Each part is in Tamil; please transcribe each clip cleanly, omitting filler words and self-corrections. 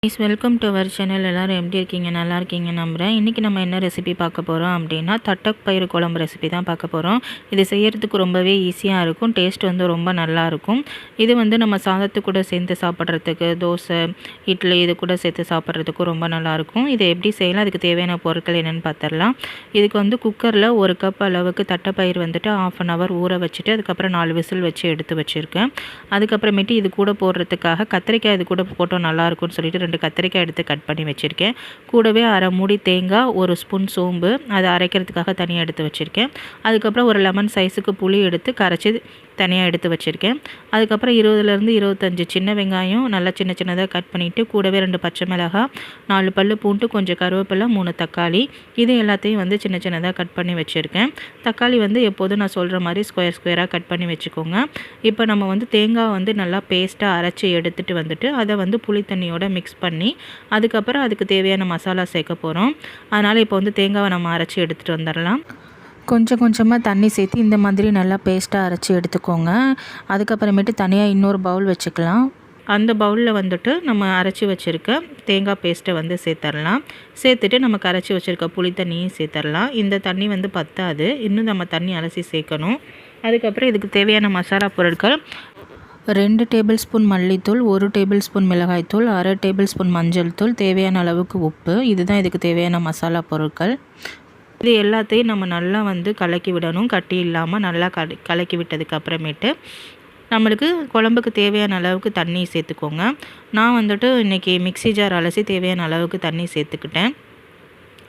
Please welcome to our channel. எல்லோரும் எப்படி இருக்கீங்க? நல்லா இருக்கீங்க நம்புகிறேன். இன்றைக்கி நம்ம என்ன ரெசிபி பார்க்க போகிறோம் அப்படின்னா தட்டைப்பயிறு குழம்பு ரெசிபி தான் பார்க்க போகிறோம். இது செய்கிறதுக்கு ரொம்பவே ஈஸியாக இருக்கும். டேஸ்ட் வந்து ரொம்ப நல்லாயிருக்கும். இது வந்து நம்ம சாதத்து கூட சேர்த்து சாப்பிட்றதுக்கு, தோசை, இட்லி இது கூட சேர்த்து சாப்பிட்றதுக்கும் ரொம்ப நல்லாயிருக்கும். இதை எப்படி செய்யலாம், அதுக்கு தேவையான பொருட்கள் என்னென்னு பார்த்துடலாம். இதுக்கு வந்து குக்கரில் 1 கப் அளவுக்கு தட்டைப்பயிறு வந்துட்டு 1/2 அன் ஹவர் ஊற வச்சுட்டு அதுக்கப்புறம் 4 விசில் வச்சு எடுத்து வச்சுருக்கேன். அதுக்கப்புறமேட்டு இது கூட போடுறதுக்காக கத்திரிக்காய் இது கூட போட்டோம் நல்லாயிருக்கும்னு சொல்லிட்டு 2 கத்திரிக்காய் எடுத்து கட் பண்ணி வச்சுருக்கேன். கூடவே 1/2 மூடி தேங்காய், 1 ஸ்பூன் சோம்பு அதை அரைக்கிறதுக்காக தனியாக எடுத்து வச்சுருக்கேன். அதுக்கப்புறம் ஒரு லெமன் சைஸுக்கு புளி எடுத்து கரைச்சி தனியாக எடுத்து வச்சுருக்கேன். அதுக்கப்புறம் 20லேருந்து 25 சின்ன வெங்காயம் நல்லா சின்ன சின்னதாக கட் பண்ணிவிட்டு கூடவே 2 பச்சை மிளகாய், 4 பல் பூண்டு, கொஞ்சம் கருவேப்பிலை, 3 தக்காளி இது எல்லாத்தையும் வந்து சின்ன சின்னதாக கட் பண்ணி வச்சுருக்கேன். தக்காளி வந்து எப்போதும் நான் சொல்கிற மாதிரி ஸ்கொயராக கட் பண்ணி வச்சுக்கோங்க. இப்போ நம்ம வந்து தேங்காய் வந்து நல்லா பேஸ்ட்டாக அரைச்சி எடுத்துகிட்டு வந்துட்டு அதை வந்து புளி தண்ணியோட மிக்ஸ் பண்ணி அதுக்கப்புறம் அதுக்கு தேவையான மசாலா சேர்க்க போகிறோம். அதனால் இப்போ வந்து தேங்காவை நம்ம அரைச்சி எடுத்துகிட்டு வந்துடலாம். கொஞ்சம் கொஞ்சமாக தண்ணி சேர்த்து இந்த மாதிரி நல்லா பேஸ்ட்டாக அரைச்சி எடுத்துக்கோங்க. அதுக்கப்புறமேட்டு தனியாக இன்னொரு பவுல் வச்சுக்கலாம். அந்த பவுலில் வந்துட்டு நம்ம அரைச்சி வச்சுருக்க தேங்காய் பேஸ்ட்டை வந்து சேர்த்துடலாம். சேர்த்துட்டு நம்ம கரைச்சி வச்சுருக்க புளி தண்ணியும் சேர்த்துடலாம். இந்த தண்ணி வந்து பத்தாது, இன்னும் நம்ம தண்ணி அலசி சேர்க்கணும். அதுக்கப்புறம் இதுக்கு தேவையான மசாலா பொருட்கள் 2 டேபிள் ஸ்பூன் மல்லித்தூள், 1 டேபிள் ஸ்பூன் மிளகாய்த்தூள், 1/2 டேபிள் ஸ்பூன் மஞ்சள் தூள், தேவையான அளவுக்கு உப்பு. இதுதான் இதுக்கு தேவையான மசாலா பொருட்கள். இது எல்லாத்தையும் நம்ம நல்லா வந்து கலக்கி விடணும். கட்டி இல்லாமல் நல்லா கலக்கி விட்டதுக்கு அப்புறமேட்டு நம்மளுக்கு குழம்புக்கு தேவையான அளவுக்கு தண்ணி சேர்த்துக்கோங்க. நான் வந்துட்டு இன்றைக்கி மிக்ஸி ஜார் அலசி தேவையான அளவுக்கு தண்ணி சேர்த்துக்கிட்டேன்.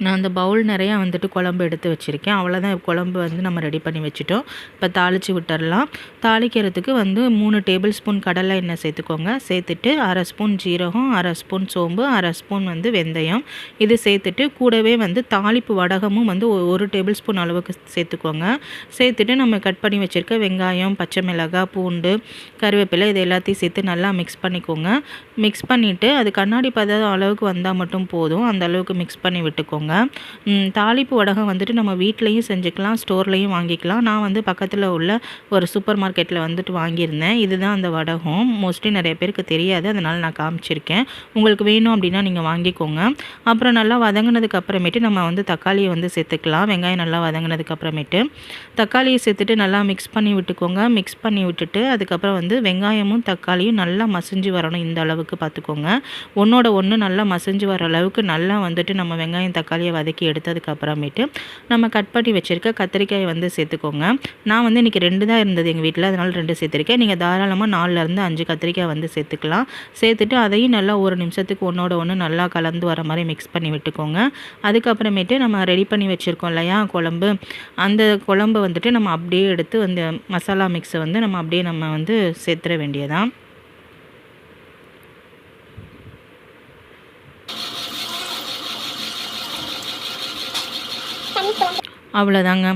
நான் அந்த பவுல் நிறையா வந்துட்டு குழம்பு எடுத்து வச்சுருக்கேன். அவ்வளோதான், குழம்பு வந்து நம்ம ரெடி பண்ணி வச்சுட்டோம். இப்போ தாளித்து விட்டுடலாம். தாளிக்கிறதுக்கு வந்து 3 டேபிள் ஸ்பூன் கடலை எண்ணெய் சேர்த்துக்கோங்க. சேர்த்துட்டு 1/2 ஸ்பூன் ஜீரகம், 1/2 ஸ்பூன் சோம்பு, 1/2 ஸ்பூன் வந்து வெந்தயம் இது சேர்த்துட்டு கூடவே வந்து தாளிப்பு வடகமும் வந்து 1 டேபிள் ஸ்பூன் அளவுக்கு சேர்த்துக்கோங்க. சேர்த்துட்டு நம்ம கட் பண்ணி வச்சுருக்க வெங்காயம், பச்சை மிளகாய், பூண்டு, கருவேப்பிலை இது எல்லாத்தையும் சேர்த்து நல்லா மிக்ஸ் பண்ணிக்கோங்க. மிக்ஸ் பண்ணிவிட்டு அது கண்ணாடி பதம் அளவுக்கு வந்தால் மட்டும் போதும். அந்த அளவுக்கு மிக்ஸ் பண்ணி விட்டுக்கோங்க. தாளிப்பு வடகம் வந்துட்டு நம்ம வீட்லேயும் செஞ்சுக்கலாம், ஸ்டோர்லேயும் வாங்கிக்கலாம். நான் வந்து பக்கத்தில் உள்ள ஒரு சூப்பர் மார்க்கெட்டில் வந்துட்டு வாங்கியிருந்தேன். இதுதான் அந்த வடகம். மோஸ்ட்லி நிறைய பேருக்கு தெரியாது, அதனால் நான் காமிச்சிருக்கேன். உங்களுக்கு வேணும் அப்படின்னா நீங்கள் வாங்கிக்கோங்க. அப்புறம் நல்லா வதங்கினதுக்கு அப்புறமேட்டு நம்ம வந்து தக்காளியை வந்து சேர்த்துக்கலாம். வெங்காயம் நல்லா வதங்கினதுக்கு அப்புறமேட்டு தக்காளியை சேர்த்துட்டு நல்லா மிக்ஸ் பண்ணி விட்டுக்கோங்க. மிக்ஸ் பண்ணி விட்டுட்டு அதுக்கப்புறம் வந்து வெங்காயமும் தக்காளியும் நல்லா மசிஞ்சு வரணும். இந்த அளவுக்கு பார்த்துக்கோங்க. ஒன்றோட ஒன்று நல்லா மசிஞ்சு வர அளவுக்கு நல்லா வந்துட்டு நம்ம வெங்காயம் தக்காளியை வதக்கி எடுத்ததுக்கு அப்புறமேட்டு நம்ம கட் பண்ணி வச்சுருக்க கத்திரிக்காயை வந்து சேர்த்துக்கோங்க. நான் வந்து இன்றைக்கி 2 தான் இருந்தது எங்கள் வீட்டில், அதனால் 2 சேர்த்துருக்கேன். நீங்கள் தாராளமாக 4லேருந்து 5 கத்திரிக்காய் வந்து சேர்த்துக்கலாம். சேர்த்துட்டு அதையும் நல்லா 1 நிமிஷத்துக்கு ஒன்றோட ஒன்று நல்லா கலந்து வர மாதிரி மிக்ஸ் பண்ணி விட்டுக்கோங்க. அதுக்கப்புறமேட்டு நம்ம ரெடி பண்ணி வச்சுருக்கோம் இல்லையா குழம்பு, அந்த குழம்பு வந்துட்டு நம்ம அப்படியே எடுத்து அந்த மசாலா மிக்ஸை வந்து நம்ம அப்படியே நம்ம வந்து சேர்த்துற வேண்டியதான். அவ்வளோதாங்க,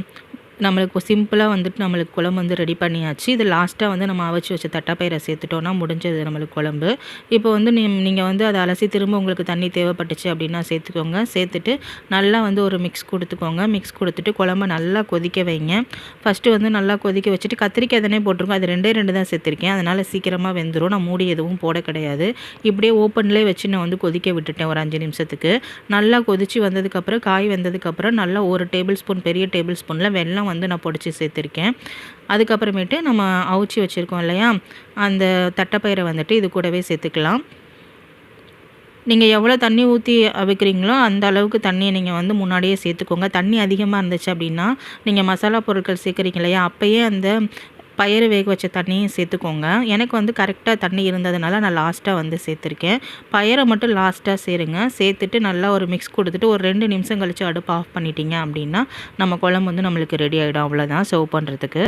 நம்மளுக்கு சிம்பிளாக வந்துட்டு நம்மளுக்கு குழம்பு வந்து ரெடி பண்ணியாச்சு. இது லாஸ்ட்டாக வந்து நம்ம அவிச்சு வச்ச தட்டைப்பயிரை சேர்த்துட்டோன்னா முடிஞ்சது நம்மளுக்கு குழம்பு. இப்போ வந்து நீங்கள் வந்து அதை அலசி திரும்ப உங்களுக்கு தண்ணி தேவைப்பட்டுச்சு அப்படின்னா சேர்த்துக்கோங்க. சேர்த்துட்டு நல்லா வந்து ஒரு மிக்ஸ் கொடுத்துக்கோங்க. மிக்ஸ் கொடுத்துட்டு குழம்பை நல்லா கொதிக்க வைங்க. ஃபஸ்ட்டு வந்து நல்லா கொதிக்க வச்சுட்டு கத்திரிக்காய் தானே போட்டிருக்கோம், அது 2 தான் சேர்த்துருக்கேன். அதனால் சீக்கிரமாக வெந்துடும். நான் மூடி எதுவும் போட கிடையாது. இப்படியே ஓப்பன்லேயே வச்சு நான் வந்து கொதிக்க விட்டுட்டேன் ஒரு 5 நிமிஷத்துக்கு. நல்லா கொதித்து வந்ததுக்கப்புறம் காய் வெந்ததுக்கப்புறம் நல்லா 1 டேபிள் ஸ்பூன் பெரிய டேபிள் ஸ்பூனில் வெல்லம் வந்து நான் பொடிச்சு சேர்த்துருக்கேன். அதுக்கப்புறமேட்டு நம்ம அவிச்சு வச்சுருக்கோம் இல்லையா அந்த தட்டைப்பயிரை வந்துட்டு இது கூடவே சேர்த்துக்கலாம். நீங்கள் எவ்வளோ தண்ணி ஊற்றி அவிக்கிறீங்களோ அந்த அளவுக்கு தண்ணியை நீங்கள் வந்து முன்னாடியே சேர்த்துக்கோங்க. தண்ணி அதிகமாக இருந்துச்சு அப்படின்னா நீங்கள் மசாலா பொருட்கள் சேர்க்குறீங்க இல்லையா அப்போயே அந்த பயிறு வேக வச்ச தண்ணியும் சேர்த்துக்கோங்க. எனக்கு வந்து கரெக்டாக தண்ணி இருந்ததுனால நான் லாஸ்ட்டாக வந்து சேர்த்துருக்கேன். பயிரை மட்டும் லாஸ்ட்டாக சேருங்க. சேர்த்துட்டு நல்லா ஒரு மிக்ஸ் கொடுத்துட்டு ஒரு 2 நிமிஷம் கழித்து அடுப்பு ஆஃப் பண்ணிட்டீங்க அப்படின்னா நம்ம குழம்பு வந்து நம்மளுக்கு ரெடி ஆகிடும். அவ்வளோதான் சர்வ் பண்ணுறதுக்கு.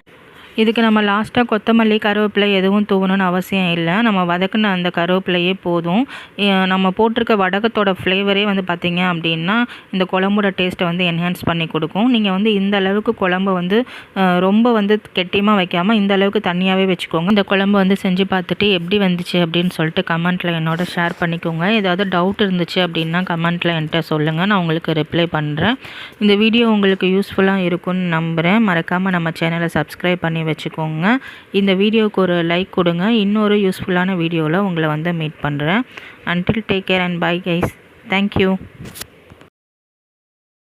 இதுக்கு நம்ம லாஸ்ட்டாக கொத்தமல்லி, கருவேப்பிலை எதுவும் தூவணும்னு அவசியம் இல்லை. நம்ம வதக்குன அந்த கருவேப்பிலையே போதும். நம்ம போட்டிருக்க வடகத்தோட ஃப்ளேவரே வந்து பார்த்திங்க அப்படின்னா இந்த குழம்போட டேஸ்ட்டை வந்து என்ஹான்ஸ் பண்ணி கொடுக்கும். நீங்கள் வந்து இந்த அளவுக்கு குழம்பு வந்து ரொம்ப வந்து கெட்டியமாக வைக்காமல் இந்த அளவுக்கு தண்ணியாகவே வச்சுக்கோங்க. இந்த குழம்பு வந்து செஞ்சு பார்த்துட்டு எப்படி வந்துச்சு அப்படின்னு சொல்லிட்டு கமெண்ட்டில் என்னோட ஷேர் பண்ணிக்கோங்க. ஏதாவது டவுட் இருந்துச்சு அப்படின்னா கமெண்ட்டில் என்கிட்ட சொல்லுங்கள், நான் உங்களுக்கு ரிப்ளை பண்ணுறேன். இந்த வீடியோ உங்களுக்கு யூஸ்ஃபுல்லாக இருக்கும்னு நம்புகிறேன். மறக்காமல் நம்ம சேனலை சப்ஸ்கிரைப் பண்ணி வச்சுக்கோங்க. இந்த வீடியோவுக்கு ஒரு லைக் கொடுங்க. இன்னொரு யூஸ்ஃபுல்லான வீடியோவில் உங்களை வந்து மீட் பண்ணுறேன். Until take care and bye guys. Thank you.